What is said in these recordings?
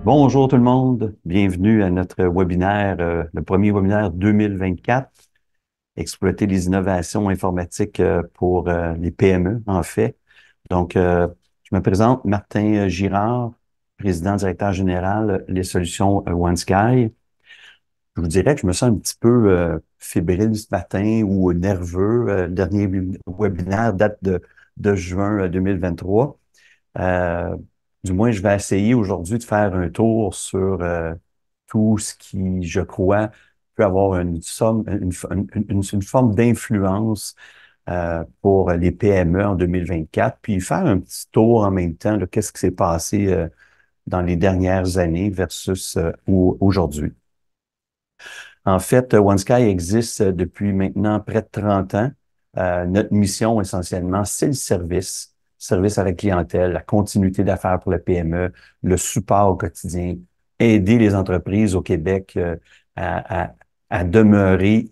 Bonjour tout le monde, bienvenue à notre webinaire, le premier webinaire 2024, exploiter les innovations informatiques pour les PME en fait. Donc, je me présente, Martin Girard, président directeur général les solutions OneSky. Je vous dirais que je me sens un petit peu fébrile ce matin ou nerveux. Le dernier webinaire date de juin 2023. Euh, du moins, je vais essayer aujourd'hui de faire un tour sur tout ce qui, je crois, peut avoir une forme d'influence pour les PME en 2024, puis faire un petit tour en même temps de qu'est-ce qui s'est passé dans les dernières années versus aujourd'hui. En fait, OneSky existe depuis maintenant près de 30 ans. Notre mission, essentiellement, c'est le service à la clientèle, la continuité d'affaires pour le PME, le support au quotidien, aider les entreprises au Québec à, à, à demeurer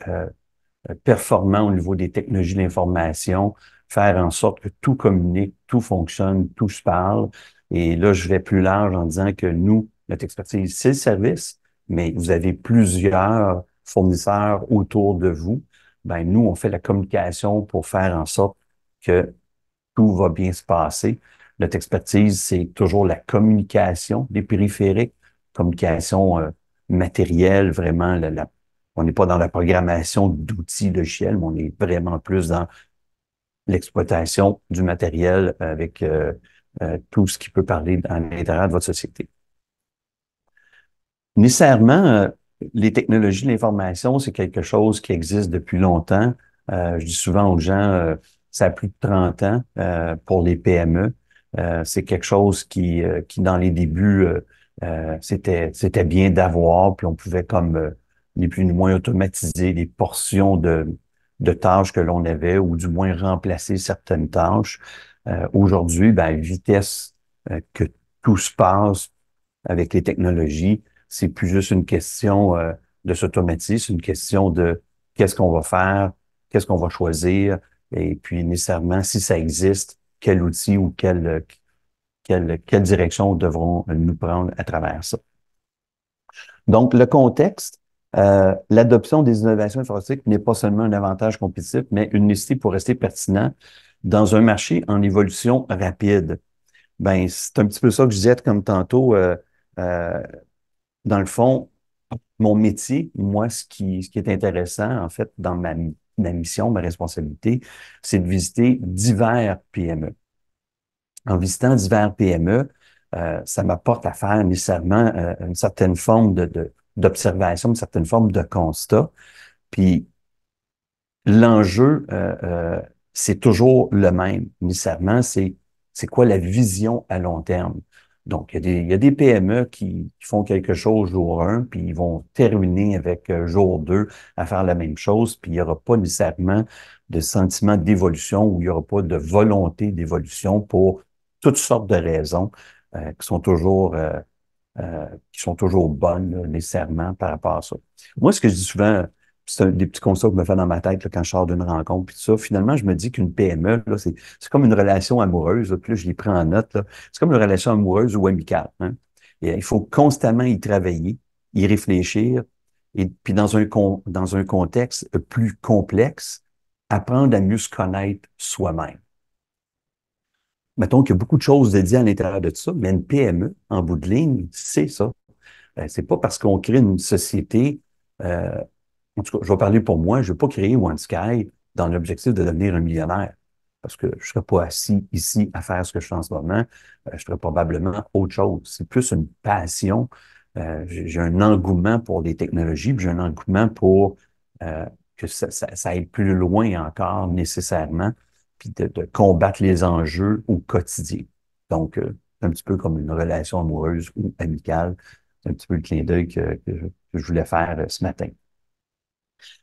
performants au niveau des technologies de l'information, faire en sorte que tout communique, tout fonctionne, tout se parle. Et là, je vais plus large en disant que nous, notre expertise, c'est le service, mais vous avez plusieurs fournisseurs autour de vous. Ben, nous, on fait la communication pour faire en sorte que tout va bien se passer. Notre expertise, c'est toujours la communication des périphériques, communication matérielle, vraiment. On n'est pas dans la programmation d'outils logiciels, mais on est vraiment plus dans l'exploitation du matériel avec tout ce qui peut parler à l'intérieur de votre société. Nécessairement, les technologies de l'information, c'est quelque chose qui existe depuis longtemps. Je dis souvent aux gens, ça a plus de 30 ans pour les PME. C'est quelque chose qui dans les débuts, c'était bien d'avoir, puis on pouvait comme ni plus ni moins automatiser des portions de tâches que l'on avait, ou du moins remplacer certaines tâches. Aujourd'hui, ben, vitesse que tout se passe avec les technologies, c'est plus juste une question de s'automatiser, c'est une question de qu'est-ce qu'on va faire, qu'est-ce qu'on va choisir, et puis nécessairement, si ça existe, quel outil ou quelle direction devront nous prendre à travers ça. Donc, le contexte, l'adoption des innovations informatiques n'est pas seulement un avantage compétitif, mais une nécessité pour rester pertinent dans un marché en évolution rapide. Ben, c'est un petit peu ça que je disais comme tantôt. Euh, dans le fond, mon métier, moi, ce qui est intéressant, en fait, dans ma mission, ma responsabilité, c'est de visiter divers PME. En visitant divers PME, ça m'apporte à faire nécessairement une certaine forme d'observation, une certaine forme de constat. Puis l'enjeu, c'est toujours le même. Nécessairement, c'est quoi la vision à long terme. Donc, il y a des PME qui font quelque chose jour 1, puis ils vont terminer avec jour 2 à faire la même chose, puis il n'y aura pas nécessairement de sentiment d'évolution ou il n'y aura pas de volonté d'évolution pour toutes sortes de raisons qui sont toujours bonnes, là, nécessairement, par rapport à ça. Moi, ce que je dis souvent, c'est des petits constats que je me fais dans ma tête là, quand je sors d'une rencontre, puis tout ça. Finalement, je me dis qu'une PME, là, c'est comme une relation amoureuse, là, puis là, je les prends en note. Là. C'est comme une relation amoureuse ou amicale. Hein. Et, il faut constamment y travailler, y réfléchir, et puis dans un contexte plus complexe, apprendre à mieux se connaître soi-même. Mettons qu'il y a beaucoup de choses dédiées à l'intérieur de tout ça, mais une PME, en bout de ligne, c'est ça. C'est pas parce qu'on crée une société, euh, en tout cas, je vais parler pour moi, je ne vais pas créer OneSky dans l'objectif de devenir un millionnaire. Parce que je ne serais pas assis ici à faire ce que je fais en ce moment. Je ferais probablement autre chose. C'est plus une passion. J'ai un engouement pour les technologies, puis j'ai un engouement pour euh, que ça aille plus loin encore nécessairement, puis de combattre les enjeux au quotidien. Donc, un petit peu comme une relation amoureuse ou amicale. C'est un petit peu le clin d'œil que je voulais faire ce matin.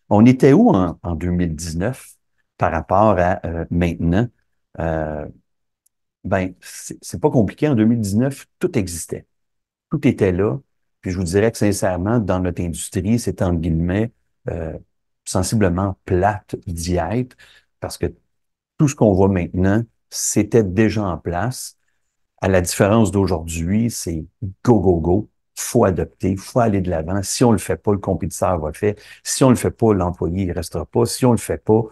On était où en 2019 par rapport à maintenant? Euh, ben, c'est pas compliqué. En 2019, tout existait. Tout était là. Puis je vous dirais que sincèrement, dans notre industrie, c'est entre guillemets sensiblement plate d'y être parce que tout ce qu'on voit maintenant, c'était déjà en place. À la différence d'aujourd'hui, c'est go, go, go. faut adopter, faut aller de l'avant. Si on le fait pas, le compétiteur va le faire. Si on le fait pas, l'employé ne restera pas. Si on le fait pas,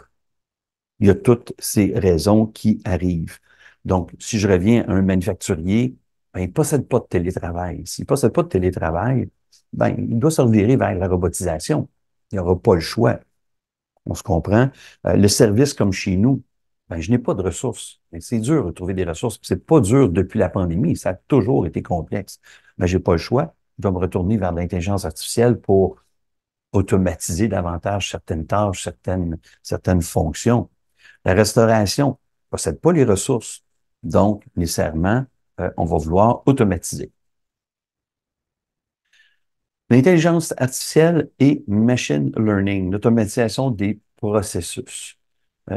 il y a toutes ces raisons qui arrivent. Donc, si je reviens à un manufacturier, ben, il ne possède pas de télétravail. S'il ne possède pas de télétravail, ben, il doit se revirer vers la robotisation. Il n'y aura pas le choix. On se comprend. Le service comme chez nous, ben, je n'ai pas de ressources. C'est dur de trouver des ressources. C'est pas dur depuis la pandémie. Ça a toujours été complexe. Mais j'ai pas le choix. Je dois me retourner vers l'intelligence artificielle pour automatiser davantage certaines tâches, certaines fonctions. La restauration ne possède pas les ressources. Donc, nécessairement, on va vouloir automatiser. L'intelligence artificielle et machine learning, l'automatisation des processus.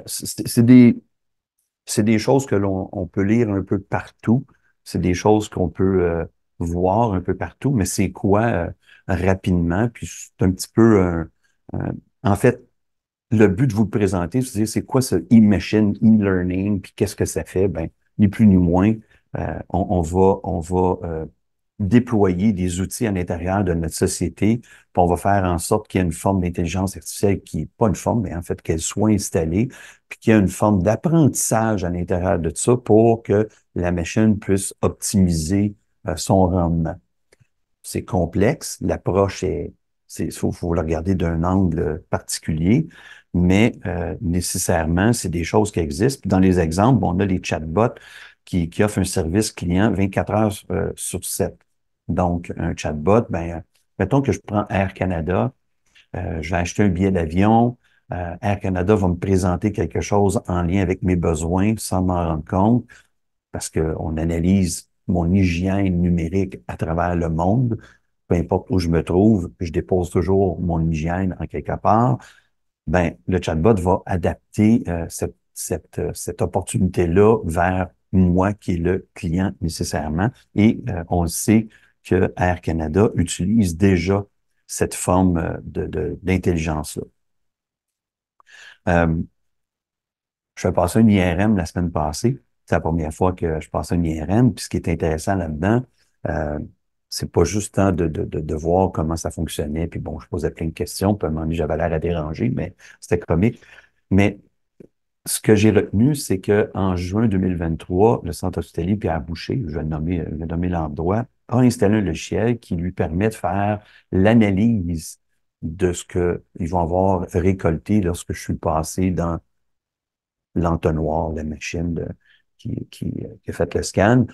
C'est des choses que l'on peut lire un peu partout. C'est des choses qu'on peut voir un peu partout, mais c'est quoi rapidement? Puis c'est un petit peu en fait, le but de vous le présenter, c'est de dire c'est quoi ce e-machine, e-learning, puis qu'est-ce que ça fait? Ben, ni plus ni moins, on va déployer des outils à l'intérieur de notre société, puis on va faire en sorte qu'il y ait une forme d'intelligence artificielle qui n'est pas une forme, mais en fait qu'elle soit installée, puis qu'il y ait une forme d'apprentissage à l'intérieur de ça pour que la machine puisse optimiser son rendement. C'est complexe, l'approche faut le regarder d'un angle particulier, mais nécessairement, c'est des choses qui existent. Puis dans les exemples, bon, on a les chatbots qui offrent un service client 24 heures sur 7. Donc, un chatbot, ben, mettons que je prends Air Canada, je vais acheter un billet d'avion, Air Canada va me présenter quelque chose en lien avec mes besoins sans m'en rendre compte parce qu'on analyse mon hygiène numérique à travers le monde. Peu importe où je me trouve, je dépose toujours mon hygiène en quelque part. Ben, le chatbot va adapter cette opportunité-là vers moi qui est le client nécessairement. Et on le sait que Air Canada utilise déjà cette forme d'intelligence-là. Euh, je vais passer un IRM la semaine passée. C'est la première fois que je passe un IRM. Puis ce qui est intéressant là-dedans, euh, c'est pas juste tant de voir comment ça fonctionnait. Puis bon, je posais plein de questions. Puis à un moment donné, j'avais l'air à déranger, mais c'était comique. Mais ce que j'ai retenu, c'est qu'en juin 2023, le Centre hospitalier Pierre Boucher, je vais nommer l'endroit, a installé un logiciel qui lui permet de faire l'analyse de ce qu'ils vont avoir récolté lorsque je suis passé dans l'entonnoir, la machine qui a fait le scan,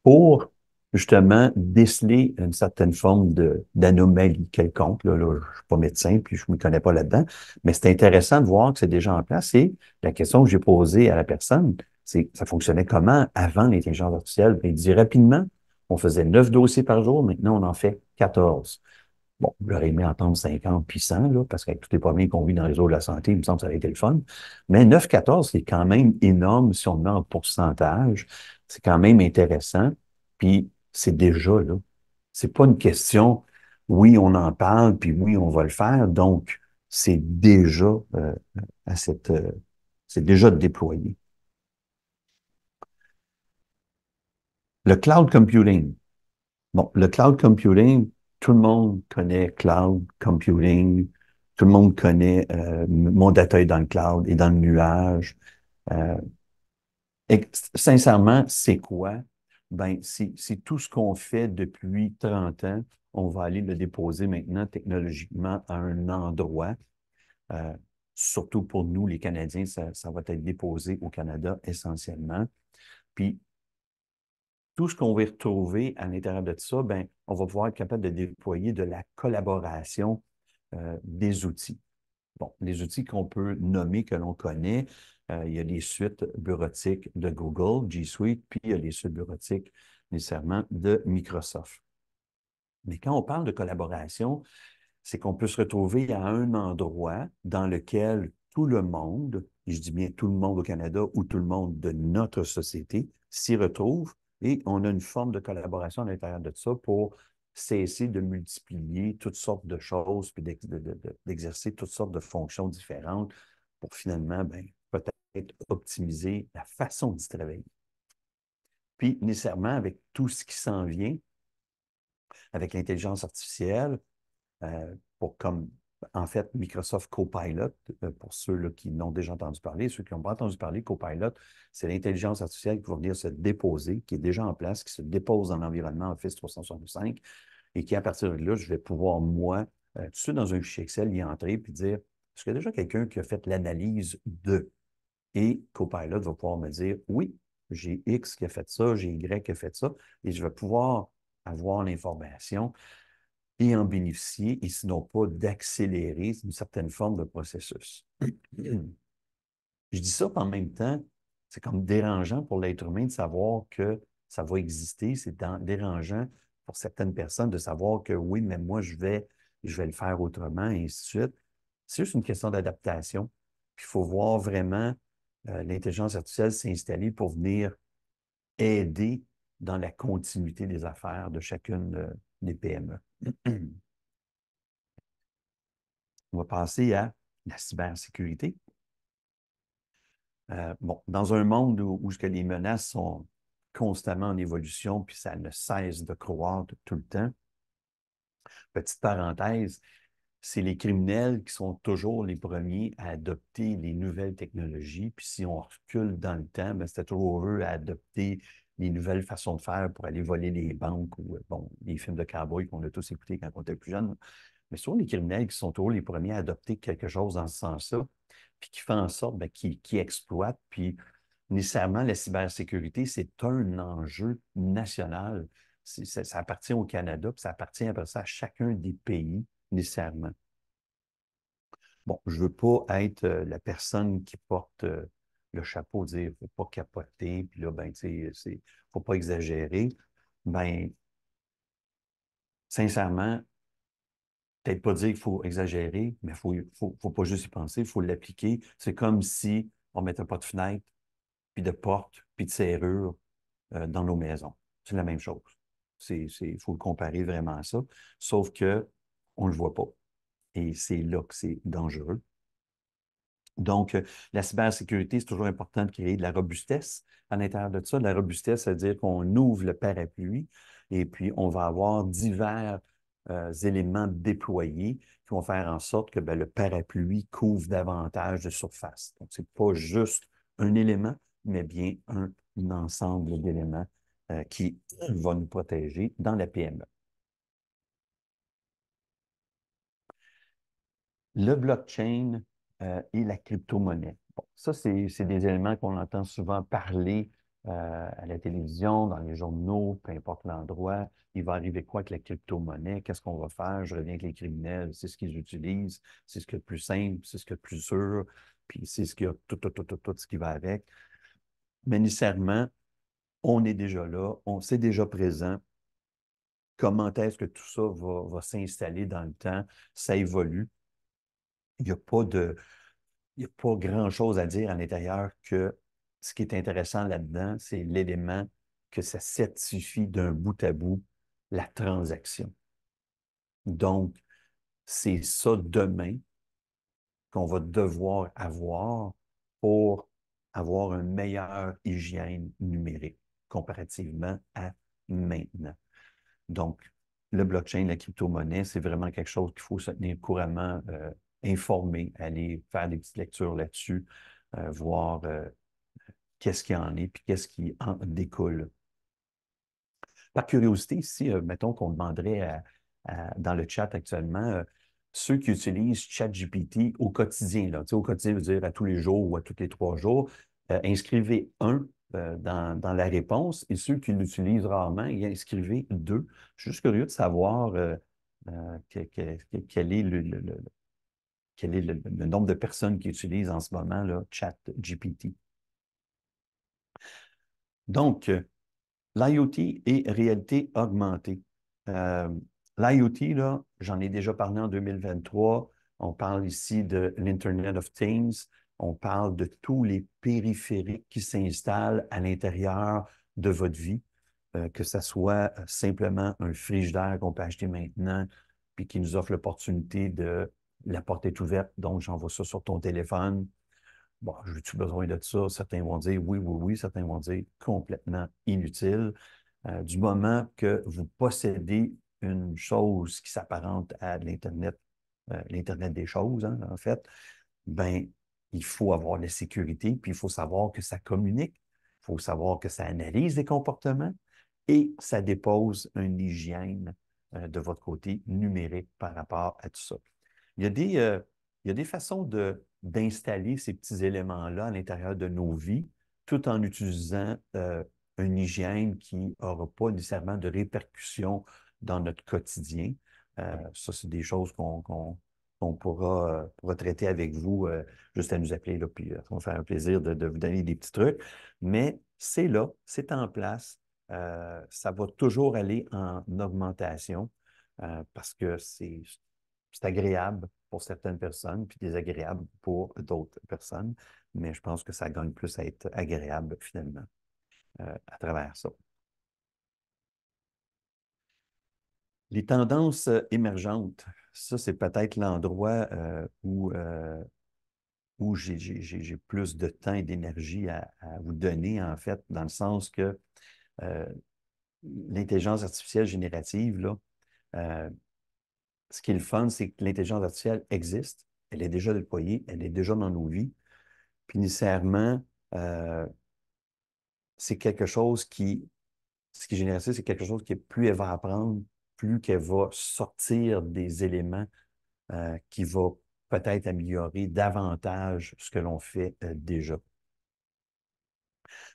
pour justement déceler une certaine forme d'anomalie quelconque. Là, je suis pas médecin, puis je ne me connais pas là-dedans, mais c'est intéressant de voir que c'est déjà en place. Et la question que j'ai posée à la personne, c'est ça fonctionnait comment avant l'intelligence artificielle? Ben, il dit rapidement, on faisait 9 dossiers par jour, maintenant on en fait 14. Bon, j'aurais aimé entendre 50 puis 100, là, parce qu'avec tous les problèmes qu'on vit dans les réseau de la santé, il me semble que ça aurait été le fun. Mais 9-14, c'est quand même énorme si on le met en pourcentage. C'est quand même intéressant. Puis c'est déjà là. C'est pas une question, oui, on en parle, puis oui, on va le faire. Donc, c'est déjà à cette, c'est déjà déployé. Le cloud computing. Bon, le cloud computing, tout le monde connaît cloud computing, tout le monde connaît mon data est dans le cloud et dans le nuage. Euh, et sincèrement, c'est quoi? Ben, c'est tout ce qu'on fait depuis 30 ans. On va aller le déposer maintenant technologiquement à un endroit. Euh, Surtout pour nous, les Canadiens, ça va être déposé au Canada essentiellement. Puis tout ce qu'on va retrouver à l'intérieur de ça, ben, on va pouvoir être capable de déployer de la collaboration des outils. Bon, les outils qu'on peut nommer, que l'on connaît, il y a les suites bureautiques de Google, G Suite, puis il y a les suites bureautiques nécessairement de Microsoft. Mais quand on parle de collaboration, c'est qu'on peut se retrouver à un endroit dans lequel tout le monde, et je dis bien tout le monde au Canada ou tout le monde de notre société, s'y retrouve et on a une forme de collaboration à l'intérieur de ça pour cesser de multiplier toutes sortes de choses puis d'exercer toutes sortes de fonctions différentes pour finalement, ben, peut-être optimiser la façon d'y travailler. Puis, nécessairement, avec tout ce qui s'en vient, avec l'intelligence artificielle, pour comme, en fait, Microsoft Copilot, pour ceux là, qui l'ont déjà entendu parler, ceux qui n'ont pas entendu parler, Copilot, c'est l'intelligence artificielle qui va venir se déposer, qui est déjà en place, qui se dépose dans l'environnement Office 365 et qui, à partir de là, je vais pouvoir, moi, tout de suite dans un fichier Excel, y entrer puis dire, est-ce qu'il y a déjà quelqu'un qui a fait l'analyse de? Et Copilot va pouvoir me dire, oui, j'ai X qui a fait ça, j'ai Y qui a fait ça, et je vais pouvoir avoir l'information et en bénéficier, et sinon pas d'accélérer une certaine forme de processus. Je dis ça, puis en même temps, c'est comme dérangeant pour l'être humain de savoir que ça va exister. C'est dérangeant pour certaines personnes de savoir que oui, mais moi, je vais le faire autrement, et ainsi de suite. C'est juste une question d'adaptation. Puis il faut voir vraiment l'intelligence artificielle s'installer pour venir aider dans la continuité des affaires de chacune des PME. On va passer à la cybersécurité. Bon, dans un monde où ce que les menaces sont constamment en évolution, puis ça ne cesse de croître tout le temps, petite parenthèse, c'est les criminels qui sont toujours les premiers à adopter les nouvelles technologies. Puis si on recule dans le temps, ben, c'était toujours eux à adopter les nouvelles façons de faire pour aller voler les banques ou, bon, les films de cowboys qu'on a tous écoutés quand on était plus jeunes. Mais souvent, les criminels qui sont toujours les premiers à adopter quelque chose dans ce sens-là, puis qui fait en sorte ben, qu'ils exploitent. Puis nécessairement, la cybersécurité, c'est un enjeu national. Ça appartient au Canada, puis ça appartient après ça à chacun des pays, nécessairement. Bon, je veux pas être la personne qui porte le chapeau, dire faut pas capoter, puis là, ben, tu sais, faut pas exagérer. Ben, sincèrement, peut-être pas dire qu'il faut exagérer, mais faut pas juste y penser, il faut l'appliquer. C'est comme si on mettait pas de fenêtre, puis de porte, puis de serrure dans nos maisons. C'est la même chose. Faut le comparer vraiment à ça. Sauf que on le voit pas. Et c'est là que c'est dangereux. Donc, la cybersécurité, c'est toujours important de créer de la robustesse à l'intérieur de ça. De la robustesse, c'est-à-dire qu'on ouvre le parapluie et puis on va avoir divers éléments déployés qui vont faire en sorte que ben, le parapluie couvre davantage de surface. Donc, c'est pas juste un élément, mais bien un ensemble d'éléments qui va nous protéger dans la PME. Le blockchain et la crypto-monnaie. Bon, ça, c'est des éléments qu'on entend souvent parler à la télévision, dans les journaux, peu importe l'endroit. Il va arriver quoi avec la crypto-monnaie? Qu'est-ce qu'on va faire? Je reviens avec les criminels, c'est ce qu'ils utilisent, c'est ce qui est le plus simple, c'est ce qui est le plus sûr, puis c'est ce qu'il y a tout ce qui va avec. Mais nécessairement, on est déjà là, on c'est déjà présent. Comment est-ce que tout ça va s'installer dans le temps? Ça évolue. Il n'y a pas de Il n'y a pas grand-chose à dire à l'intérieur que ce qui est intéressant là-dedans, c'est l'élément que ça certifie d'un bout à bout la transaction. Donc, c'est ça demain qu'on va devoir avoir pour avoir une meilleure hygiène numérique comparativement à maintenant. Donc, le blockchain, la crypto-monnaie, c'est vraiment quelque chose qu'il faut se tenir couramment informé, aller faire des petites lectures là-dessus, voir qu'est-ce qu'il y en est, puis qu'est-ce qui en découle. Par curiosité, si, mettons qu'on demanderait dans le chat actuellement, ceux qui utilisent ChatGPT au quotidien, là, tu sais, au quotidien, veut dire à tous les jours ou à tous les 3 jours, inscrivez un dans la réponse et ceux qui l'utilisent rarement, y inscrivez deux. Je suis juste curieux de savoir quel est le nombre de personnes qui utilisent en ce moment là, ChatGPT. Donc, l'IoT et réalité augmentée. Euh, L'IoT, là, j'en ai déjà parlé en 2023. On parle ici de l'Internet of Things. On parle de tous les périphériques qui s'installent à l'intérieur de votre vie, que ce soit simplement un frigidaire qu'on peut acheter maintenant, puis qui nous offre l'opportunité de la porte est ouverte, donc j'envoie ça sur ton téléphone. Bon, j'ai-tu besoin de ça? Certains vont dire oui, oui, oui. Certains vont dire complètement inutile. Du moment que vous possédez une chose qui s'apparente à l'Internet des choses, hein, en fait, ben, il faut avoir la sécurité, puis il faut savoir que ça communique, il faut savoir que ça analyse les comportements et ça dépose une hygiène de votre côté numérique par rapport à tout ça. Il y a il y a des façons d'installer ces petits éléments-là à l'intérieur de nos vies, tout en utilisant une hygiène qui n'aura pas nécessairement de répercussions dans notre quotidien. Ça, c'est des choses qu'on pourra traiter avec vous, juste à nous appeler, là, puis ça va faire un plaisir de vous donner des petits trucs. Mais c'est là, c'est en place. Ça va toujours aller en augmentation parce que c'est agréable pour certaines personnes, puis désagréable pour d'autres personnes. Mais je pense que ça gagne plus à être agréable finalement à travers ça. Les tendances émergentes, ça, c'est peut-être l'endroit où j'ai plus de temps et d'énergie à vous donner, en fait, dans le sens que euh, l'intelligence artificielle générative, là, euh, ce qui est le fun, c'est que l'intelligence artificielle existe, elle est déjà déployée, elle est déjà dans nos vies, puis nécessairement, euh, c'est quelque chose ce qui est génératif, c'est quelque chose qui est plus elle va apprendre, plus qu'elle va sortir des éléments qui va peut-être améliorer davantage ce que l'on fait déjà.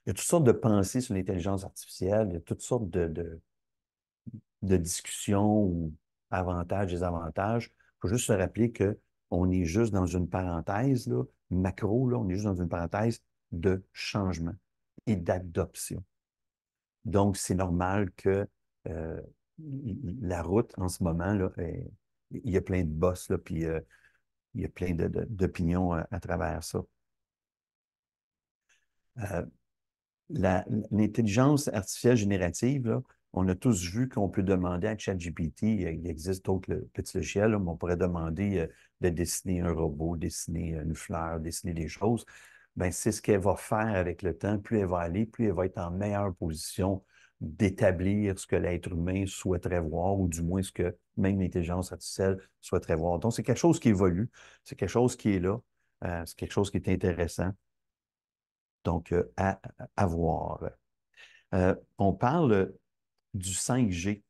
Il y a toutes sortes de pensées sur l'intelligence artificielle, il y a toutes sortes de discussions ou avantages, désavantages. Il faut juste se rappeler que on est juste dans une parenthèse, là, macro, là, on est juste dans une parenthèse de changement et d'adoption. Donc, c'est normal que euh, la route en ce moment, là, il y a plein de bosses, là, puis il y a plein d'opinions à travers ça. Euh, L'intelligence artificielle générative, là, on a tous vu qu'on peut demander à ChatGPT, il existe d'autres petits logiciels, là, mais on pourrait demander de dessiner un robot, dessiner une fleur, dessiner des choses. Ben, c'est ce qu'elle va faire avec le temps. Plus elle va aller, plus elle va être en meilleure position d'établir ce que l'être humain souhaiterait voir, ou du moins ce que même l'intelligence artificielle souhaiterait voir. Donc, c'est quelque chose qui évolue, c'est quelque chose qui est là, c'est quelque chose qui est intéressant. Donc, à voir. On parle du 5G.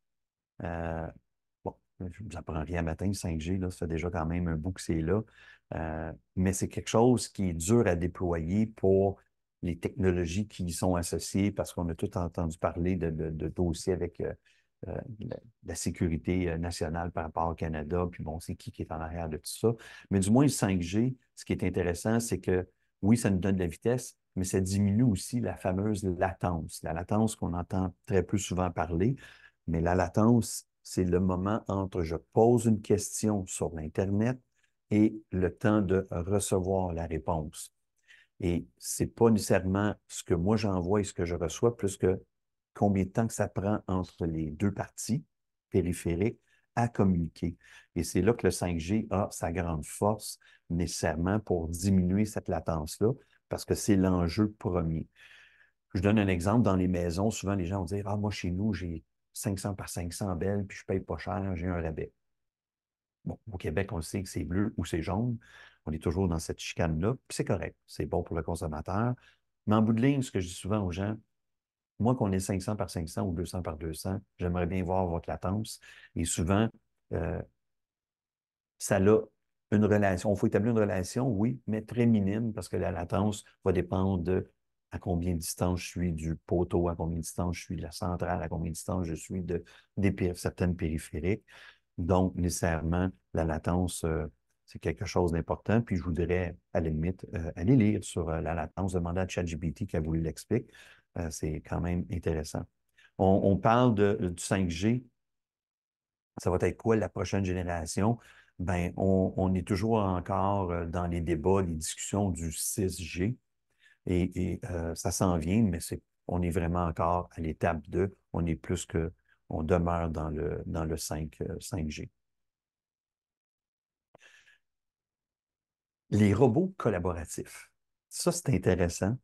Euh, bon, je ne vous apprends rien matin, le 5G, là, ça fait déjà quand même un bout que c'est là. Mais c'est quelque chose qui est dur à déployer pour les technologies qui y sont associées, parce qu'on a tout entendu parler de dossiers avec la sécurité nationale par rapport au Canada, puis bon, c'est qui est en arrière de tout ça. Mais du moins, le 5G, ce qui est intéressant, c'est que oui, ça nous donne de la vitesse, mais ça diminue aussi la fameuse latence. La latence qu'on entend très peu souvent parler, mais la latence, c'est le moment entre je pose une question sur l'Internet et le temps de recevoir la réponse. Et c'est pas nécessairement ce que moi j'envoie et ce que je reçois, plus que combien de temps que ça prend entre les deux parties périphériques à communiquer. Et c'est là que le 5G a sa grande force nécessairement pour diminuer cette latence-là, parce que c'est l'enjeu premier. Je donne un exemple, dans les maisons, souvent les gens vont dire, ah, moi chez nous, j'ai 500 par 500 belles, puis je paye pas cher, j'ai un rabais. Bon, au Québec, on le sait que c'est bleu ou c'est jaune. On est toujours dans cette chicane-là, puis c'est correct. C'est bon pour le consommateur. Mais en bout de ligne, ce que je dis souvent aux gens, moi, qu'on est 500 par 500 ou 200 par 200, j'aimerais bien voir votre latence. Et souvent, euh, ça a une relation. Il faut établir une relation, oui, mais très minime, parce que la latence va dépendre de à combien de distance je suis du poteau, à combien de distance je suis de la centrale, à combien de distance je suis certaines périphériques. Donc, nécessairement, la latence, c'est quelque chose d'important. Puis, je vous dirais, à la limite, allez lire sur la latence, demandez à ChatGPT qui a voulu l'expliquer. C'est quand même intéressant. On parle du 5G. Ça va être quoi la prochaine génération? Ben, on est toujours encore dans les débats, les discussions du 6G. Ça s'en vient, mais on est vraiment encore à l'étape 2. On est plus que, on demeure dans le 5G. Les robots collaboratifs. Ça, c'est intéressant.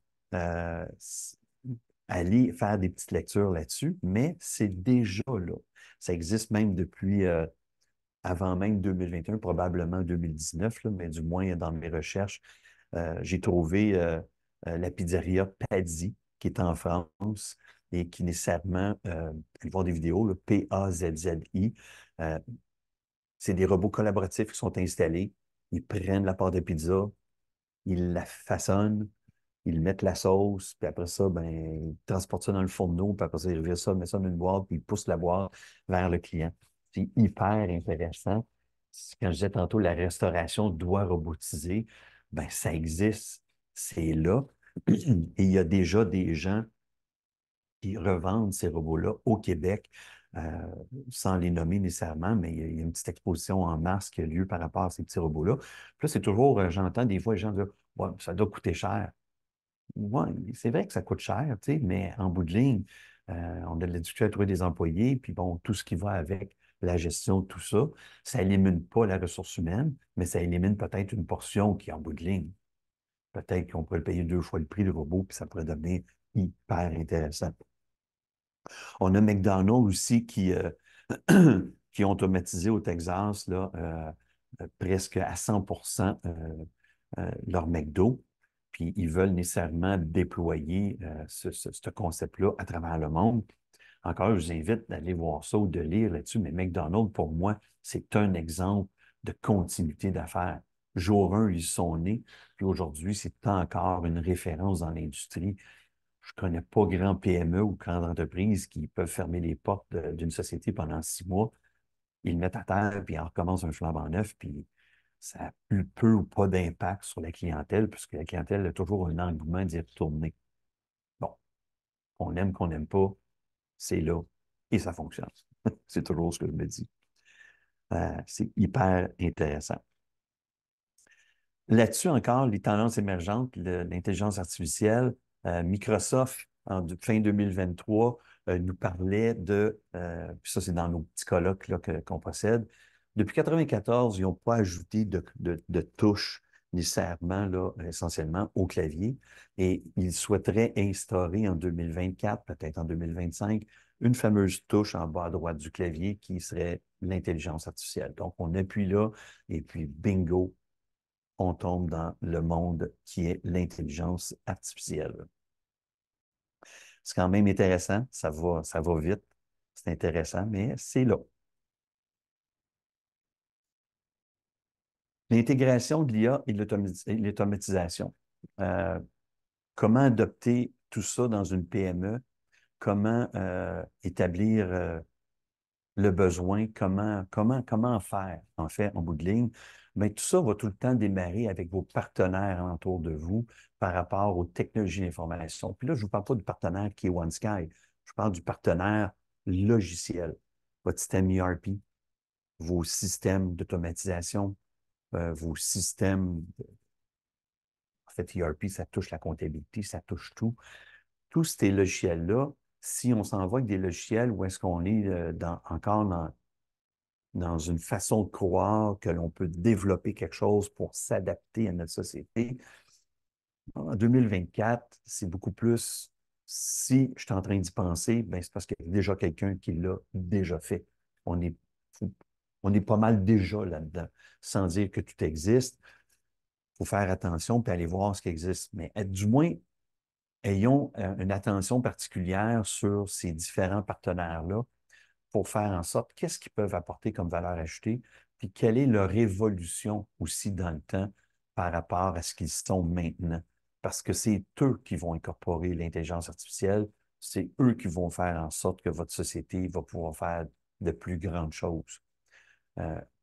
aller faire des petites lectures là-dessus, mais c'est déjà là. Ça existe même depuis avant même 2021, probablement 2019, là, mais du moins dans mes recherches, j'ai trouvé la pizzeria Pazzi, qui est en France et qui nécessairement, allez voir des vidéos, là, P-A-Z-Z-I, euh, c'est des robots collaboratifs qui sont installés. Ils prennent la part de pizza, ils la façonnent, ils mettent la sauce, puis après ça, ben, ils transportent ça dans le fourneau, puis après ça, ils revirent ça, mettent ça dans une boîte, puis ils poussent la boîte vers le client. C'est hyper intéressant. Quand je disais tantôt, la restauration doit robotiser, ben, ça existe, c'est là. Et il y a déjà des gens qui revendent ces robots-là au Québec, euh, sans les nommer nécessairement, mais il y a une petite exposition en mars qui a lieu par rapport à ces petits robots-là. Puis là, c'est toujours, j'entends des fois les gens dire, ouais, ça doit coûter cher. Ouais, c'est vrai que ça coûte cher, tu sais, mais en bout de ligne, on a de la difficulté à trouver des employés, puis bon, tout ce qui va avec la gestion de tout ça, ça élimine pas la ressource humaine, mais ça élimine peut-être une portion qui est en bout de ligne. Peut-être qu'on pourrait le payer 2 fois le prix du robot, puis ça pourrait devenir hyper intéressant. On a McDonald's aussi qui ont automatisé au Texas là, presque à 100% leur McDo. Puis ils veulent nécessairement déployer ce concept-là à travers le monde. Encore, je vous invite d'aller voir ça ou de lire là-dessus, mais McDonald's, pour moi, c'est un exemple de continuité d'affaires. Jour 1, ils sont nés, puis aujourd'hui, c'est encore une référence dans l'industrie. Je connais pas grand PME ou grande entreprise qui peuvent fermer les portes d'une société pendant 6 mois. Ils le mettent à terre, puis ils en recommencent un flambant neuf, puis ça a eu peu ou pas d'impact sur la clientèle, puisque la clientèle a toujours un engouement d'y retourner. Bon, on aime qu'on n'aime pas, c'est là, et ça fonctionne. C'est toujours ce que je me dis. C'est hyper intéressant. Là-dessus encore, les tendances émergentes, l'intelligence artificielle, Microsoft, fin 2023, nous parlait puis ça c'est dans nos petits colloques là, qu'on possède, depuis 94, ils n'ont pas ajouté de touches nécessairement, là, essentiellement, au clavier, et ils souhaiteraient instaurer en 2024, peut-être en 2025, une fameuse touche en bas à droite du clavier qui serait l'intelligence artificielle. Donc, on appuie là, et puis bingo, on tombe dans le monde qui est l'intelligence artificielle. C'est quand même intéressant, ça va vite, c'est intéressant, mais c'est là. L'intégration de l'IA et de l'automatisation. Euh, Comment adopter tout ça dans une PME? Comment établir le besoin, comment faire, en fait, en bout de ligne, mais tout ça va tout le temps démarrer avec vos partenaires autour de vous par rapport aux technologies d'information. Puis là, je ne vous parle pas du partenaire qui est OneSky, je parle du partenaire logiciel, votre système ERP, vos systèmes d'automatisation, vos systèmes, en fait, ERP, ça touche la comptabilité, ça touche tout. Tous ces logiciels-là, si on s'en va avec des logiciels où est-ce qu'on est encore dans une façon de croire que l'on peut développer quelque chose pour s'adapter à notre société. En 2024, c'est beaucoup plus, si je suis en train d'y penser, ben c'est parce qu'il y a déjà quelqu'un qui l'a déjà fait. On est, on est pas mal déjà là-dedans, sans dire que tout existe. Il faut faire attention puis aller voir ce qui existe. Mais du moins, ayons une attention particulière sur ces différents partenaires-là pour faire en sorte qu'est-ce qu'ils peuvent apporter comme valeur ajoutée, puis quelle est leur évolution aussi dans le temps par rapport à ce qu'ils sont maintenant. Parce que c'est eux qui vont incorporer l'intelligence artificielle, c'est eux qui vont faire en sorte que votre société va pouvoir faire de plus grandes choses.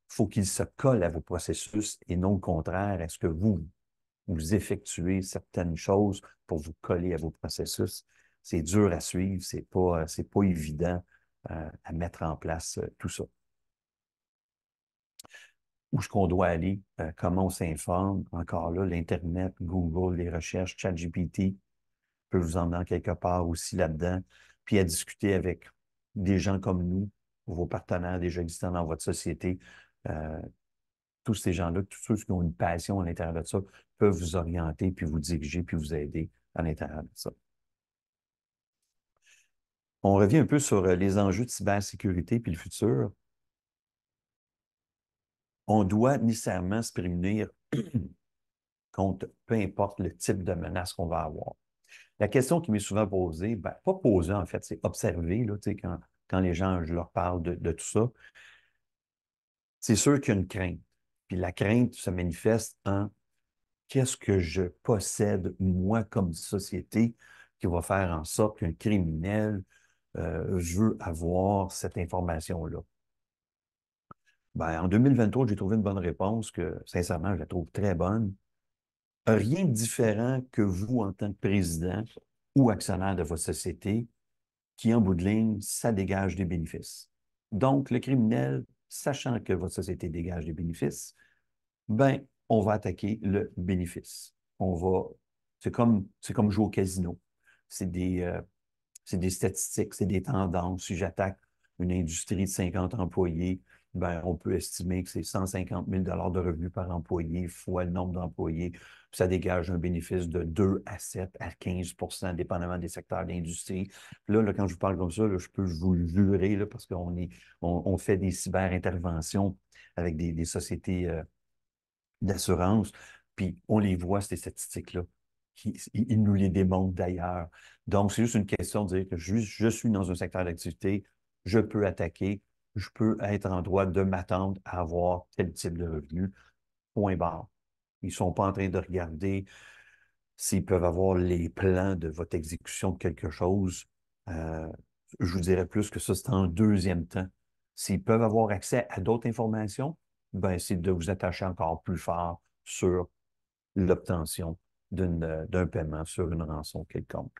Faut qu'ils se collent à vos processus et non le contraire. Est-ce que vous effectuez certaines choses pour vous coller à vos processus? C'est dur à suivre, c'est pas évident à mettre en place tout ça. Où est-ce qu'on doit aller? Comment on s'informe? Encore là, l'Internet, Google, les recherches, ChatGPT peut vous emmener quelque part aussi là-dedans, puis à discuter avec des gens comme nous, vos partenaires déjà existants dans votre société. Euh, Tous ces gens-là, tous ceux qui ont une passion à l'intérieur de ça, peuvent vous orienter, puis vous diriger, puis vous aider à l'intérieur de ça. On revient un peu sur les enjeux de cybersécurité puis le futur. On doit nécessairement se prémunir contre peu importe le type de menace qu'on va avoir. La question qui m'est souvent posée, ben, pas posée en fait, c'est observée, là, tu sais, quand les gens, je leur parle de tout ça, c'est sûr qu'il y a une crainte. Puis la crainte se manifeste en qu'est-ce que je possède, moi, comme société, qui va faire en sorte qu'un criminel veut avoir cette information-là. Ben, en 2023, j'ai trouvé une bonne réponse que, sincèrement, je la trouve très bonne. Rien de différent que vous, en tant que président ou actionnaire de votre société, qui, en bout de ligne, ça dégage des bénéfices. Donc, le criminel, sachant que votre société dégage des bénéfices, ben, on va attaquer le bénéfice. C'est comme jouer au casino. C'est des, euh, c'est des statistiques, c'est des tendances. Si j'attaque une industrie de 50 employés, ben, on peut estimer que c'est 150 000 de revenus par employé fois le nombre d'employés. Puis ça dégage un bénéfice de 2 à 7 à 15 dépendamment des secteurs d'industrie. Là, quand je vous parle comme ça, là, je peux vous le jurer, là, parce on fait des cyber-interventions avec des sociétés d'assurance, puis on les voit, ces statistiques-là. Ils nous les démontrent d'ailleurs. Donc, c'est juste une question de dire que je suis dans un secteur d'activité, je peux attaquer, je peux être en droit de m'attendre à avoir tel type de revenu, point barre. Ils ne sont pas en train de regarder s'ils peuvent avoir les plans de votre exécution de quelque chose. Euh, je vous dirais plus que ça, c'est en deuxième temps. S'ils peuvent avoir accès à d'autres informations, ben, c'est de vous attacher encore plus fort sur l'obtention d'un paiement sur une rançon quelconque.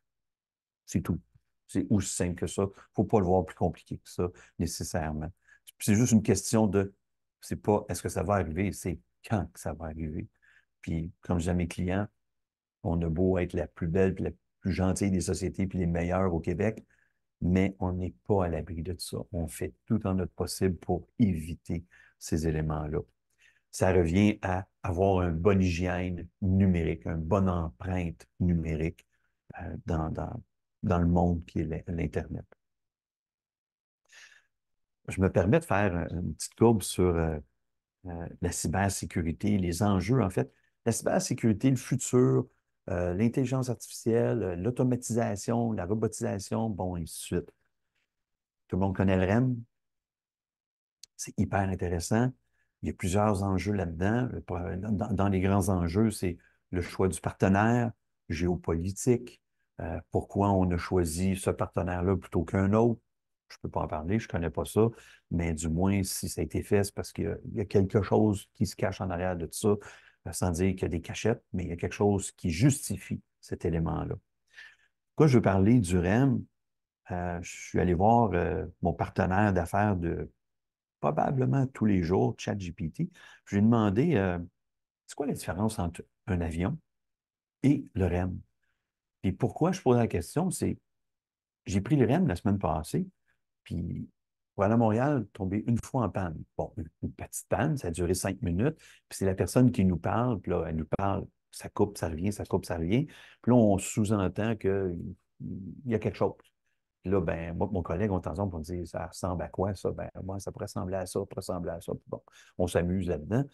C'est tout. C'est aussi simple que ça. Faut pas le voir plus compliqué que ça, nécessairement. C'est juste une question de, c'est pas est-ce que ça va arriver, c'est quand que ça va arriver. Puis, comme je dis à mes clients, on a beau être la plus belle, puis la plus gentille des sociétés, puis les meilleures au Québec, mais on n'est pas à l'abri de ça. On fait tout en notre possible pour éviter ces éléments-là. Ça revient à avoir une bonne hygiène numérique, une bonne empreinte numérique dans le monde qui est l'Internet. Je me permets de faire une petite courbe sur la cybersécurité, les enjeux, en fait. La cybersécurité, le futur, l'intelligence artificielle, l'automatisation, la robotisation, bon, et ainsi de suite. Tout le monde connaît le REM. C'est hyper intéressant. Il y a plusieurs enjeux là-dedans. Dans les grands enjeux, c'est le choix du partenaire, géopolitique, pourquoi on a choisi ce partenaire-là plutôt qu'un autre. Je ne peux pas en parler, je ne connais pas ça, mais du moins, si ça a été fait, c'est parce qu'il y a quelque chose qui se cache en arrière de tout ça, sans dire qu'il y a des cachettes, mais il y a quelque chose qui justifie cet élément-là. Pourquoi je veux parler du REM? Je suis allé voir mon partenaire d'affaires de probablement tous les jours, ChatGPT. Je lui ai demandé, c'est quoi la différence entre un avion et le REM? Et pourquoi je pose la question, c'est, j'ai pris le REM la semaine passée, puis pour aller à Montréal, tombé une fois en panne. Bon, une petite panne, ça a duré 5 minutes, puis c'est la personne qui nous parle, puis là, elle nous parle, ça coupe, ça revient, ça coupe, ça revient. Puis là, on sous-entend qu'il y a quelque chose. Puis là, ben, moi, mon collègue, on est ensemble pour me dire, ça ressemble à quoi, ça? Ben, moi, ça pourrait ressembler à ça, pourrait ressembler à ça. Puis bon, on s'amuse là-dedans.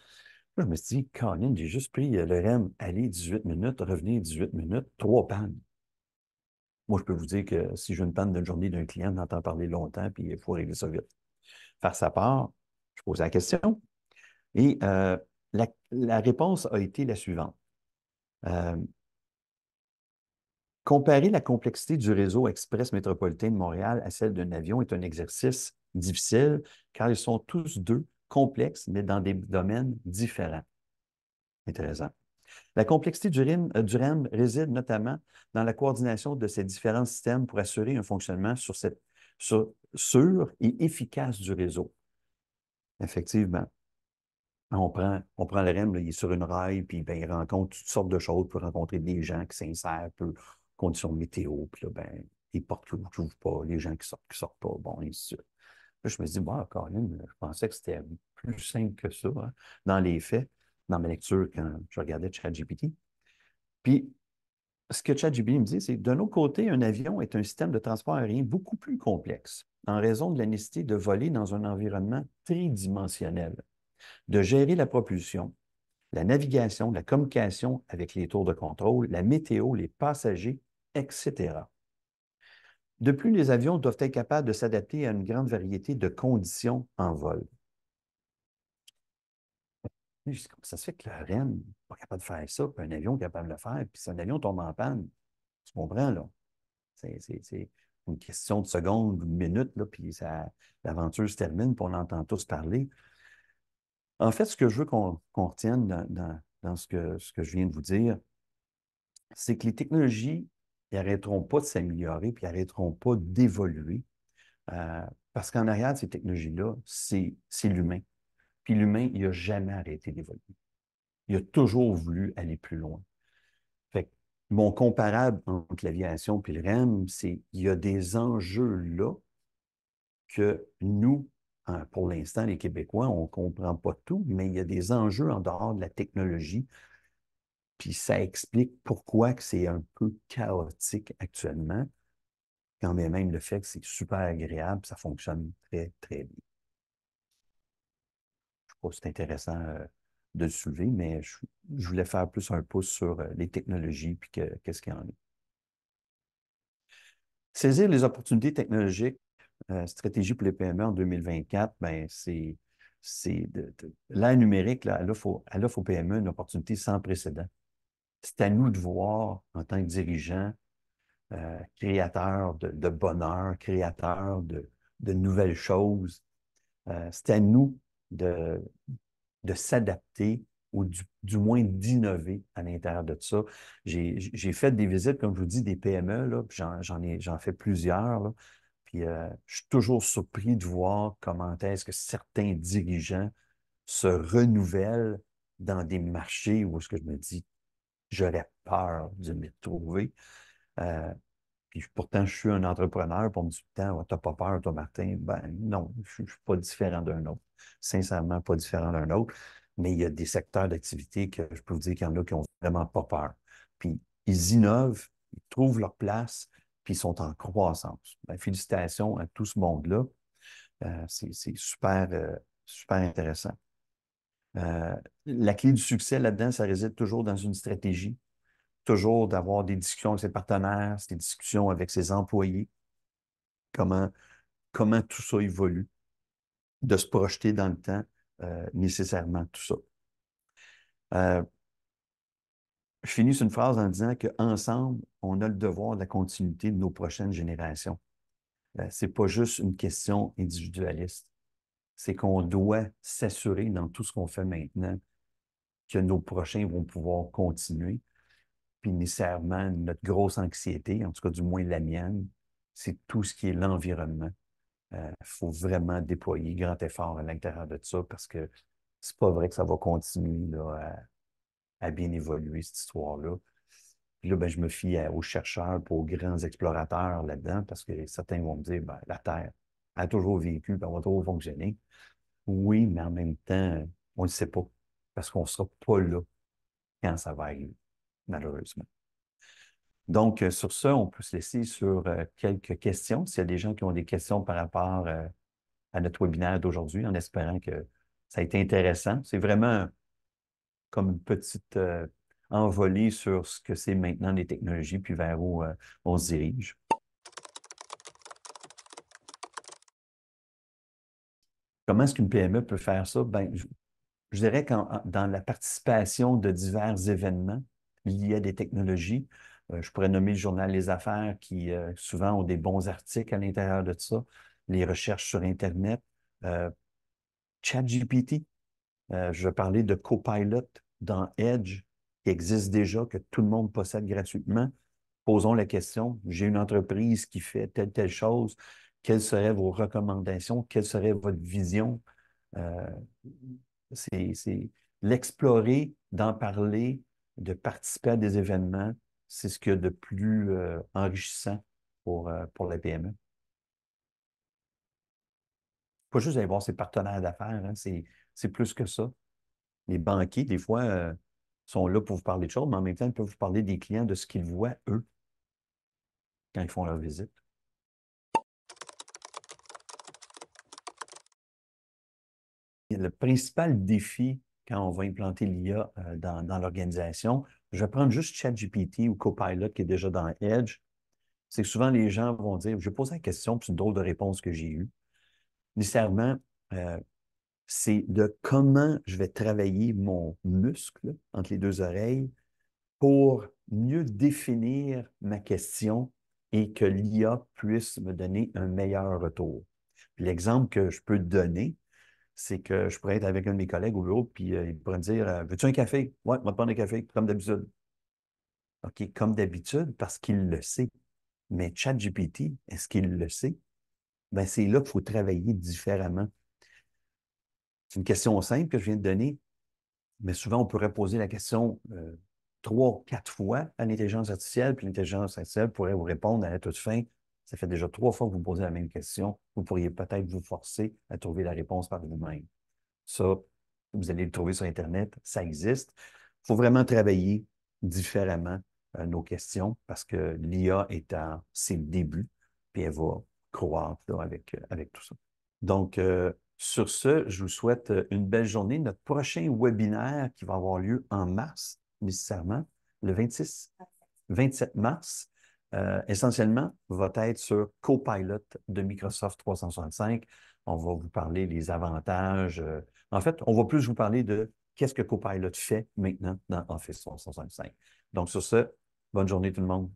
Là, je me suis dit, Colin, j'ai juste pris le REM aller 18 minutes, revenir 18 minutes, 3 pannes. Moi, je peux vous dire que si j'ai une panne d'une journée d'un client, on entend parler longtemps, puis il faut régler ça vite. Faire sa part, je pose la question. Et la réponse a été la suivante. Euh, Comparer la complexité du réseau express métropolitain de Montréal à celle d'un avion est un exercice difficile car ils sont tous deux complexes, mais dans des domaines différents. Intéressant. La complexité du REM réside notamment dans la coordination de ces différents systèmes pour assurer un fonctionnement sûr et efficace du réseau. Effectivement. On prend le REM, là, il est sur une rail, puis ben, il rencontre toutes sortes de choses, il peut rencontrer des gens qui s'insèrent, conditions météo, puis là, ben, les portes qui n'ouvrent pas, les gens qui sortent pas, bon, et ainsi de suite. Là, je me dis, bon, Colin, je pensais que c'était plus simple que ça, hein, dans les faits, dans ma lecture, quand je regardais ChatGPT. Puis, ce que ChatGPT me dit, c'est que d'un autre côté, un avion est un système de transport aérien beaucoup plus complexe en raison de la nécessité de voler dans un environnement tridimensionnel, de gérer la propulsion, la navigation, la communication avec les tours de contrôle, la météo, les passagers, etc. De plus, les avions doivent être capables de s'adapter à une grande variété de conditions en vol. Je dis, comment ça se fait que la reine n'est pas capable de faire ça, puis un avion est capable de le faire, puis si un avion tombe en panne, tu comprends, là? C'est une question de secondes ou de minutes, là, puis l'aventure se termine, puis on entend tous parler. En fait, ce que je veux qu'on retienne dans ce que je viens de vous dire, c'est que les technologies n'arrêteront pas de s'améliorer, puis n'arrêteront pas d'évoluer, euh, parce qu'en arrière de ces technologies-là, c'est l'humain. Puis l'humain, il n'a jamais arrêté d'évoluer. Il a toujours voulu aller plus loin. Fait que mon comparable entre l'aviation et le REM, c'est qu'il y a des enjeux là que nous, pour l'instant, les Québécois, on ne comprend pas tout, mais il y a des enjeux en dehors de la technologie, puis ça explique pourquoi que c'est un peu chaotique actuellement, quand même le fait que c'est super agréable, ça fonctionne très, très bien. Je sais pas si c'est intéressant de le soulever, mais je voulais faire plus un pouce sur les technologies, puis qu'est-ce qu'il y en a. Saisir les opportunités technologiques, stratégie pour les PME en 2024, ben l'ère numérique, là, elle offre aux PME une opportunité sans précédent. C'est à nous de voir, en tant que dirigeants, créateurs de bonheur, créateurs de nouvelles choses. C'est à nous de, de s'adapter ou du moins d'innover à l'intérieur de ça. J'ai fait des visites, comme je vous dis, des PME, là, puis j'en fais plusieurs, là, puis je suis toujours surpris de voir comment est-ce que certains dirigeants se renouvellent dans des marchés où est-ce que je me dis, j'aurais peur de me retrouver. Euh, Puis pourtant, je suis un entrepreneur, pour me dire, putain, t'as pas peur, toi, Martin? Ben non, je suis pas différent d'un autre. Sincèrement, pas différent d'un autre. Mais il y a des secteurs d'activité que je peux vous dire qu'il y en a qui ont vraiment pas peur. Puis ils innovent, ils trouvent leur place, puis ils sont en croissance. Ben, félicitations à tout ce monde-là. C'est super, super intéressant. La clé du succès là-dedans, ça réside toujours dans une stratégie, toujours d'avoir des discussions avec ses partenaires, des discussions avec ses employés, comment, comment tout ça évolue, de se projeter dans le temps, nécessairement tout ça. Euh, je finis sur une phrase en disant qu'ensemble, on a le devoir de la continuité de nos prochaines générations. C'est pas juste une question individualiste. C'est qu'on doit s'assurer dans tout ce qu'on fait maintenant que nos prochains vont pouvoir continuer. Puis nécessairement, notre grosse anxiété, en tout cas du moins la mienne, c'est tout ce qui est l'environnement. Il faut vraiment déployer grand effort à l'intérieur de ça parce que c'est pas vrai que ça va continuer là, à bien évoluer, cette histoire-là. Puis là, ben, je me fie aux chercheurs, puis aux grands explorateurs là-dedans, parce que certains vont me dire, ben, la Terre a toujours vécu, puis elle va toujours fonctionner. Oui, mais en même temps, on ne le sait pas, parce qu'on ne sera pas là quand ça va arriver, malheureusement. Donc, sur ça, on peut se laisser sur quelques questions. S'il y a des gens qui ont des questions par rapport à notre webinaire d'aujourd'hui, en espérant que ça a été intéressant. C'est vraiment comme une petite envolée sur ce que c'est maintenant les technologies, puis vers où on se dirige. Comment est-ce qu'une PME peut faire ça? Ben, je dirais qu'en dans la participation de divers événements liés à des technologies, je pourrais nommer le journal Les Affaires qui souvent ont des bons articles à l'intérieur de ça, les recherches sur Internet, euh, ChatGPT. Je vais parler de Copilot dans Edge, qui existe déjà, que tout le monde possède gratuitement. Posons la question, j'ai une entreprise qui fait telle chose, quelles seraient vos recommandations, quelle serait votre vision? Euh, c'est l'explorer, d'en parler, de participer à des événements, c'est ce qu'il y a de plus enrichissant pour la PME. Pas juste aller voir ses partenaires d'affaires, hein, c'est plus que ça. Les banquiers, des fois, sont là pour vous parler de choses, mais en même temps, ils peuvent vous parler des clients, de ce qu'ils voient, eux, quand ils font leur visite. Et le principal défi quand on va implanter l'IA dans l'organisation, je vais prendre juste ChatGPT ou Copilot qui est déjà dans Edge, c'est que souvent les gens vont dire, je vais poser la question, puis c'est une drôle de réponse que j'ai eue. Nécessairement, euh, c'est de comment je vais travailler mon muscle entre les deux oreilles pour mieux définir ma question et que l'IA puisse me donner un meilleur retour. Puis l'exemple que je peux donner, c'est que je pourrais être avec un de mes collègues au bureau, puis il pourrait me dire veux-tu un café? Ouais, on va te prendre un café, comme d'habitude. OK, comme d'habitude, parce qu'il le sait. Mais ChatGPT, est-ce qu'il le sait? Ben, c'est là qu'il faut travailler différemment. C'est une question simple que je viens de donner, mais souvent, on pourrait poser la question trois, quatre fois à l'intelligence artificielle, puis l'intelligence artificielle pourrait vous répondre à la toute fin. Ça fait déjà trois fois que vous posez la même question. Vous pourriez peut-être vous forcer à trouver la réponse par vous-même. Ça, vous allez le trouver sur Internet, ça existe. Il faut vraiment travailler différemment nos questions parce que l'IA est à ses débuts, puis elle va croître là, avec tout ça. Donc, sur ce, je vous souhaite une belle journée. Notre prochain webinaire qui va avoir lieu en mars, nécessairement, le 27 mars, essentiellement, va être sur Copilot de Microsoft 365. On va vous parler des avantages. En fait, on va plus vous parler de qu'est-ce que Copilot fait maintenant dans Office 365. Donc, sur ce, bonne journée tout le monde.